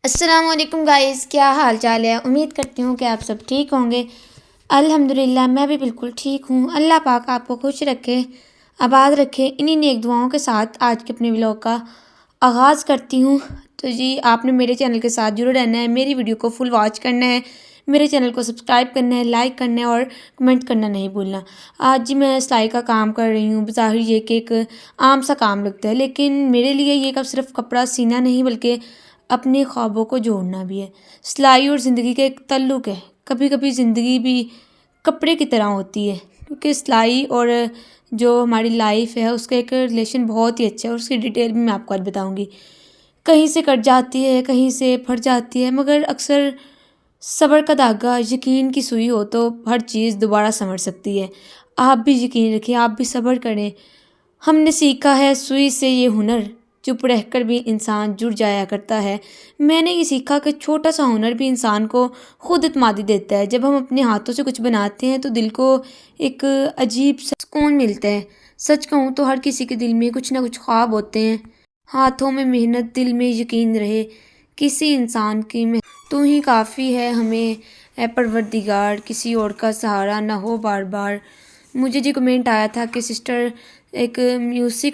السلام علیکم گائز، کیا حال چال ہے؟ امید کرتی ہوں کہ آپ سب ٹھیک ہوں گے۔ الحمدللہ میں بھی بالکل ٹھیک ہوں۔ اللہ پاک آپ کو خوش رکھے، آباد رکھے۔ انہی نیک دعاؤں کے ساتھ آج کے اپنے ولاگ کا آغاز کرتی ہوں۔ تو جی آپ نے میرے چینل کے ساتھ ضرور رہنا ہے، میری ویڈیو کو فل واچ کرنا ہے، میرے چینل کو سبسکرائب کرنا ہے، لائک کرنا ہے اور کمنٹ کرنا نہیں بھولنا۔ آج جی میں سلائی کا کام کر رہی ہوں۔ بظاہر یہ کہ ایک عام سا کام لگتا ہے، لیکن میرے لیے یہ صرف کپڑا سینا نہیں بلکہ اپنے خوابوں کو جوڑنا بھی ہے۔ سلائی اور زندگی کا ایک تعلق ہے۔ کبھی کبھی زندگی بھی کپڑے کی طرح ہوتی ہے، کیونکہ سلائی اور جو ہماری لائف ہے اس کا ایک ریلیشن بہت ہی اچھا ہے، اور اس کی ڈیٹیل بھی میں آپ کو آج بتاؤں گی۔ کہیں سے کٹ جاتی ہے، کہیں سے پھٹ جاتی ہے، مگر اکثر صبر کا دھاگا، یقین کی سوئی ہو تو ہر چیز دوبارہ سنور سکتی ہے۔ آپ بھی یقین رکھیں، آپ بھی صبر کریں۔ ہم نے سیکھا ہے سوئی سے یہ ہنر، چپ رہ کر بھی انسان جڑ جایا کرتا ہے۔ میں نے یہ سیکھا کہ چھوٹا سا ہنر بھی انسان کو خود اعتمادی دیتا ہے۔ جب ہم اپنے ہاتھوں سے کچھ بناتے ہیں تو دل کو ایک عجیب سا سکون ملتا ہے۔ سچ کہوں تو ہر کسی کے دل میں کچھ نہ کچھ خواب ہوتے ہیں۔ ہاتھوں میں محنت، دل میں یقین رہے، کسی انسان کی محنت تو ہی کافی ہے ہمیں اے پروردگار، کسی اور کا سہارا نہ ہو بار بار۔ مجھے جی کمنٹ آیا تھا کہ سسٹر ایک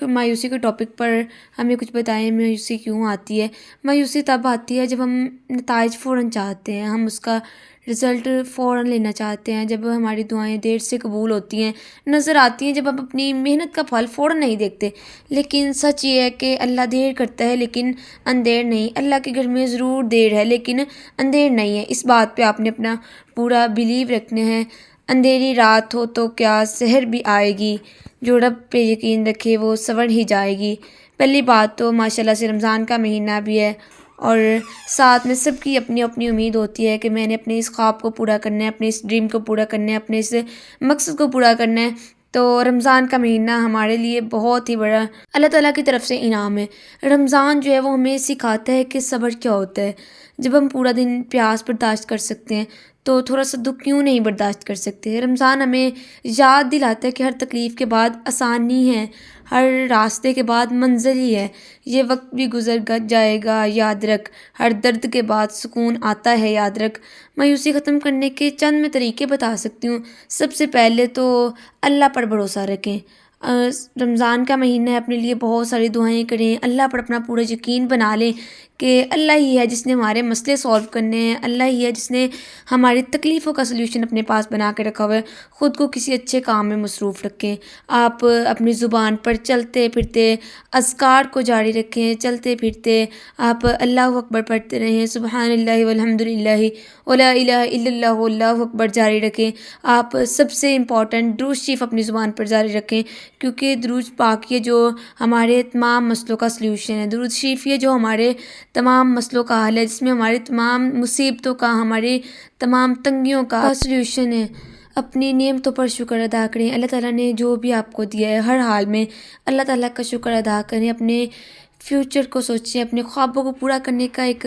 مایوسی کے ٹاپک پر ہمیں کچھ بتائیں، مایوسی کیوں آتی ہے؟ مایوسی تب آتی ہے جب ہم نتائج فوراً چاہتے ہیں، ہم اس کا رزلٹ فوراً لینا چاہتے ہیں، جب ہماری دعائیں دیر سے قبول ہوتی ہیں، نظر آتی ہیں، جب ہم اپنی محنت کا پھل فوراً نہیں دیکھتے۔ لیکن سچ یہ ہے کہ اللہ دیر کرتا ہے لیکن اندھیر نہیں۔ اللہ کے گھر میں ضرور دیر ہے لیکن اندھیر نہیں ہے۔ اس بات پہ آپ نے اپنا پورا بیلیو رکھنا ہے۔ اندھیری رات ہو تو کیا سحر بھی آئے گی، جو رب پہ یقین رکھے وہ سنور ہی جائے گی۔ پہلی بات تو ماشاءاللہ سے رمضان کا مہینہ بھی ہے، اور ساتھ میں سب کی اپنی اپنی امید ہوتی ہے کہ میں نے اپنے اس خواب کو پورا کرنا ہے، اپنے اس ڈریم کو پورا کرنا ہے، اپنے اس مقصد کو پورا کرنا ہے۔ تو رمضان کا مہینہ ہمارے لیے بہت ہی بڑا اللہ تعالیٰ کی طرف سے انعام ہے۔ رمضان جو ہے وہ ہمیں سکھاتا ہے کہ صبر کیا ہوتا ہے۔ جب ہم پورا دن پیاس برداشت کر سکتے ہیں تو تھوڑا سا دکھ کیوں نہیں برداشت کر سکتے؟ رمضان ہمیں یاد دلاتا ہے کہ ہر تکلیف کے بعد آسانی ہے، ہر راستے کے بعد منزل ہی ہے۔ یہ وقت بھی گزر جائے گا یاد رکھ، ہر درد کے بعد سکون آتا ہے یاد رکھ۔ مایوسی ختم کرنے کے چند میں طریقے بتا سکتی ہوں۔ سب سے پہلے تو اللہ پر بھروسہ رکھیں۔ رمضان کا مہینہ ہے، اپنے لیے بہت ساری دعائیں کریں، اللہ پر اپنا پورا یقین بنا لیں کہ اللہ ہی ہے جس نے ہمارے مسئلے سولو کرنے ہیں، اللہ ہی ہے جس نے ہماری تکلیفوں کا سلوشن اپنے پاس بنا کے رکھا ہوا ہے۔ خود کو کسی اچھے کام میں مصروف رکھیں۔ آپ اپنی زبان پر چلتے پھرتے اذکار کو جاری رکھیں، چلتے پھرتے آپ اللہ اکبر پڑھتے رہیں، سبحان اللہ والحمد للہ ولا الہ الا اللہ واللہ اکبر جاری رکھیں۔ آپ سب سے امپورٹنٹ درود شریف اپنی زبان پر جاری رکھیں، کیونکہ درود پاک یہ جو ہمارے تمام مسئلوں کا سلوشن ہے۔ درود شریف یہ جو ہمارے تمام مسئلوں کا حل ہے، جس میں ہماری تمام مصیبتوں کا، ہماری تمام تنگیوں کا سلوشن ہے۔ اپنی نعمتوں پر شکر ادا کریں۔ اللہ تعالیٰ نے جو بھی آپ کو دیا ہے ہر حال میں اللہ تعالیٰ کا شکر ادا کریں۔ اپنے فیوچر کو سوچیں، اپنے خوابوں کو پورا کرنے کا ایک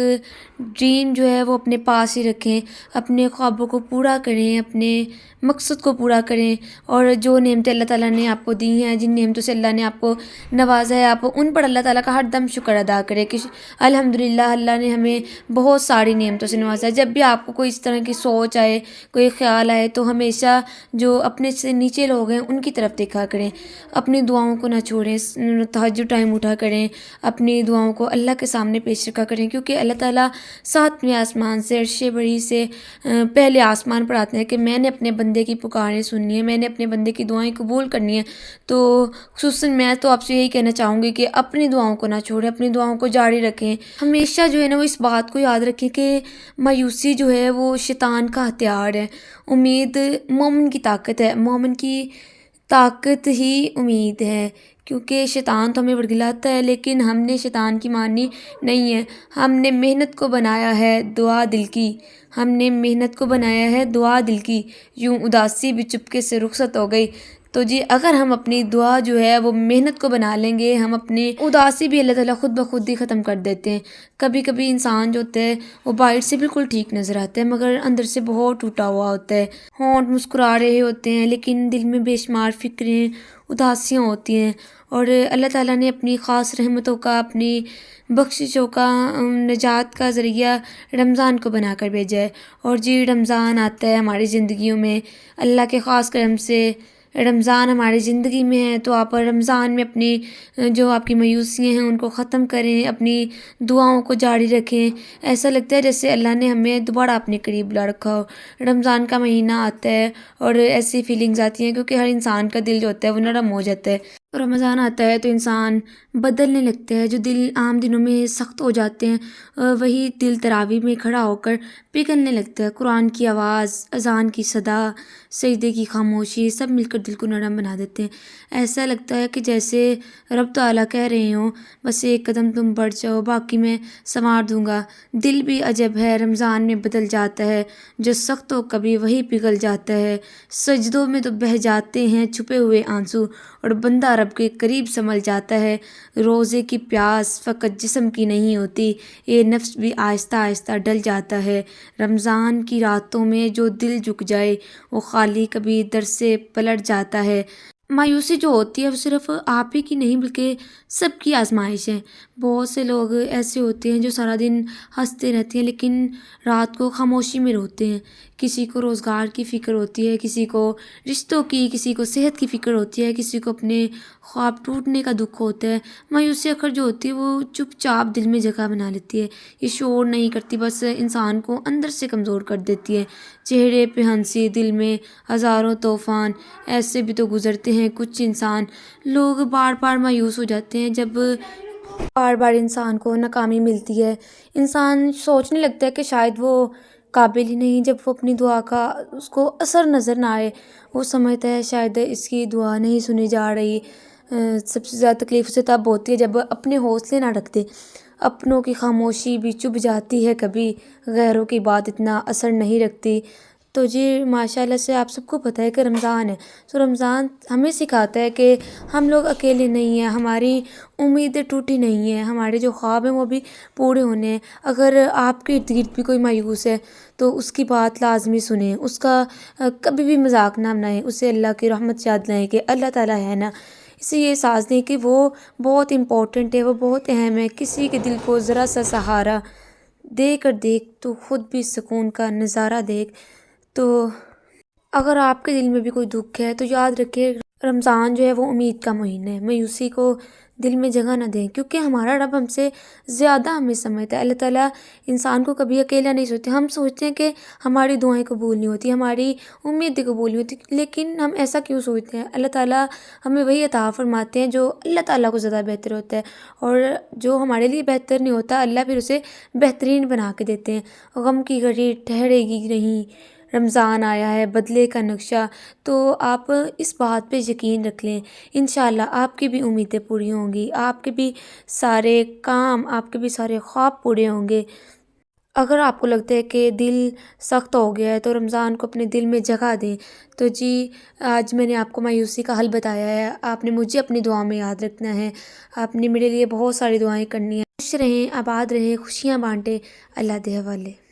ڈریم جو ہے وہ اپنے پاس ہی رکھیں، اپنے خوابوں کو پورا کریں، اپنے مقصد کو پورا کریں، اور جو نعمتیں اللہ تعالیٰ نے آپ کو دی ہیں، جن نعمتوں سے اللہ نے آپ کو نوازا ہے، آپ ان پر اللہ تعالیٰ کا ہر دم شکر ادا کریں کہ الحمدللہ اللہ نے ہمیں بہت ساری نعمتوں سے نوازا ہے۔ جب بھی آپ کو کوئی اس طرح کی سوچ آئے، کوئی خیال آئے تو ہمیشہ جو اپنے سے نیچے لوگ ہیں ان کی طرف دیکھا کریں، اپنی دعاؤں کو نہ چھوڑیں، تہجد ٹائم اٹھا کریں، اپنی دعاؤں کو اللہ کے سامنے پیش رکھا کریں، کیونکہ اللہ تعالیٰ ساتویں آسمان سے عرش بری سے پہلے آسمان پر آتے ہیں کہ میں نے اپنے بندے کی پکاریں سننی ہے، میں نے اپنے بندے کی دعائیں قبول کرنی ہے۔ تو خصوصاً میں تو آپ سے یہی کہنا چاہوں گی کہ اپنی دعاؤں کو نہ چھوڑیں، اپنی دعاؤں کو جاری رکھیں۔ ہمیشہ جو ہے نا وہ اس بات کو یاد رکھیں کہ مایوسی جو ہے وہ شیطان کا ہتھیار ہے، امید مومن کی طاقت ہے، مومن کی طاقت ہی امید ہے۔ کیونکہ شیطان تو ہمیں ورگلاتا ہے لیکن ہم نے شیطان کی ماننی نہیں ہے۔ ہم نے محنت کو بنایا ہے دعا دل کی، ہم نے محنت کو بنایا ہے دعا دل کی، یوں اداسی بھی چپکے سے رخصت ہو گئی۔ تو جی اگر ہم اپنی دعا جو ہے وہ محنت کو بنا لیں گے، ہم اپنی اداسی بھی اللہ تعالیٰ خود بخود ہی ختم کر دیتے ہیں۔ کبھی کبھی انسان جو ہوتا ہے وہ باہر سے بالکل ٹھیک نظر آتا ہے مگر اندر سے بہت ٹوٹا ہوا ہوتا ہے۔ ہونٹ مسکرا رہے ہوتے ہیں لیکن دل میں بے شمار فکریں، اداسیاں ہوتی ہیں، اور اللہ تعالیٰ نے اپنی خاص رحمتوں کا، اپنی بخششوں کا، نجات کا ذریعہ رمضان کو بنا کر بھیجا ہے۔ اور جی رمضان آتا ہے ہماری زندگیوں میں اللہ کے خاص کرم سے، رمضان ہماری زندگی میں ہے، تو آپ رمضان میں اپنی جو آپ کی مایوسیاں ہیں ان کو ختم کریں، اپنی دعاؤں کو جاری رکھیں۔ ایسا لگتا ہے جیسے اللہ نے ہمیں دوبارہ اپنے قریب لا رکھا ہو۔ رمضان کا مہینہ آتا ہے اور ایسی فیلنگز آتی ہیں کیونکہ ہر انسان کا دل جو ہوتا ہے وہ نرم ہو جاتا ہے۔ رمضان آتا ہے تو انسان بدلنے لگتا ہے، جو دل عام دنوں میں سخت ہو جاتے ہیں وہی دل تراویح میں کھڑا ہو کر پگھلنے لگتا ہے۔ قرآن کی آواز، اذان کی صدا، سجدے کی خاموشی سب مل کر دل کو نرم بنا دیتے ہیں۔ ایسا لگتا ہے کہ جیسے رب تعالیٰ کہہ رہے ہوں بس ایک قدم تم بڑھ جاؤ، باقی میں سنوار دوں گا۔ دل بھی عجب ہے، رمضان میں بدل جاتا ہے، جو سخت ہو کبھی وہی پگھل جاتا ہے۔ سجدوں میں تو بہہ جاتے ہیں چھپے ہوئے آنسو، اور بندہ رب کے قریب سنبھل جاتا ہے۔ روزے کی پیاس فقط جسم کی نہیں ہوتی، یہ نفس بھی آہستہ آہستہ ڈل جاتا ہے۔ رمضان کی راتوں میں جو دل جھک جائے وہ خالی کبھی در سے پلٹ جاتا ہے۔ مایوسی جو ہوتی ہے وہ صرف آپ ہی کی نہیں بلکہ سب کی آزمائش ہے۔ بہت سے لوگ ایسے ہوتے ہیں جو سارا دن ہنستے رہتے ہیں لیکن رات کو خاموشی میں روتے ہیں۔ کسی کو روزگار کی فکر ہوتی ہے، کسی کو رشتوں کی، کسی کو صحت کی فکر ہوتی ہے، کسی کو اپنے خواب ٹوٹنے کا دکھ ہوتا ہے۔ مایوسی اکثر جو ہوتی ہے وہ چپ چاپ دل میں جگہ بنا لیتی ہے، یہ شور نہیں کرتی، بس انسان کو اندر سے کمزور کر دیتی ہے۔ چہرے پہ ہنسی، دل میں ہزاروں طوفان، ایسے بھی تو گزرتے ہیں کچھ انسان۔ لوگ بار بار مایوس ہو جاتے ہیں جب بار بار انسان کو ناکامی ملتی ہے۔ انسان سوچنے لگتا ہے کہ شاید وہ قابل ہی نہیں، جب وہ اپنی دعا کا اس کو اثر نظر نہ آئے، وہ سمجھتا ہے شاید اس کی دعا نہیں سنی جا رہی۔ سب سے زیادہ تکلیف اسے تب ہوتی ہے جب اپنے حوصلے نہ رکھتے، اپنوں کی خاموشی بھی چبھ جاتی ہے کبھی، غیروں کی بات اتنا اثر نہیں رکھتی۔ تو جی ماشاءاللہ سے آپ سب کو پتہ ہے کہ رمضان ہے، تو رمضان ہمیں سکھاتا ہے کہ ہم لوگ اکیلے نہیں ہیں، ہماری امیدیں ٹوٹی نہیں ہیں، ہمارے جو خواب ہیں وہ بھی پورے ہونے ہیں۔ اگر آپ کے ارد گرد بھی کوئی مایوس ہے تو اس کی بات لازمی سنیں، اس کا کبھی بھی مذاق نہ بنائیں، اسے اللہ کی رحمت سے یاد دلائیں کہ اللہ تعالیٰ ہے نا، اسے یہ احساس دیں کہ وہ بہت امپورٹنٹ ہے، وہ بہت اہم ہے۔ کسی کے دل کو ذرا سا سہارا دے کر دیکھ تو خود بھی سکون کا نظارہ دیکھ۔ تو اگر آپ کے دل میں بھی کوئی دکھ ہے تو یاد رکھیں رمضان جو ہے وہ امید کا مہینہ ہے۔ مایوسی کو دل میں جگہ نہ دیں کیونکہ ہمارا رب ہم سے زیادہ ہمیں سمجھتا ہے۔ اللہ تعالیٰ انسان کو کبھی اکیلا نہیں سوچتے۔ ہم سوچتے ہیں کہ ہماری دعائیں قبول نہیں ہوتی، ہماری امیدیں قبول نہیں ہوتی، لیکن ہم ایسا کیوں سوچتے ہیں؟ اللہ تعالیٰ ہمیں وہی عطا فرماتے ہیں جو اللہ تعالیٰ کو زیادہ بہتر ہوتا ہے، اور جو ہمارے لیے بہتر نہیں ہوتا اللہ پھر اسے بہترین بنا کے دیتے ہیں۔ غم کی گھڑی ٹھہرے گی نہیں، رمضان آیا ہے بدلے کا نقشہ، تو آپ اس بات پہ یقین رکھ لیں، انشاءاللہ آپ کی بھی امیدیں پوری ہوں گی، آپ کے بھی سارے کام، آپ کے بھی سارے خواب پورے ہوں گے۔ اگر آپ کو لگتا ہے کہ دل سخت ہو گیا ہے تو رمضان کو اپنے دل میں جگہ دیں۔ تو جی آج میں نے آپ کو مایوسی کا حل بتایا ہے، آپ نے مجھے اپنی دعا میں یاد رکھنا ہے، آپ نے میرے لیے بہت ساری دعائیں کرنی ہیں۔ خوش رہیں، آباد رہیں، خوشیاں بانٹیں، اللہ دے حوالے۔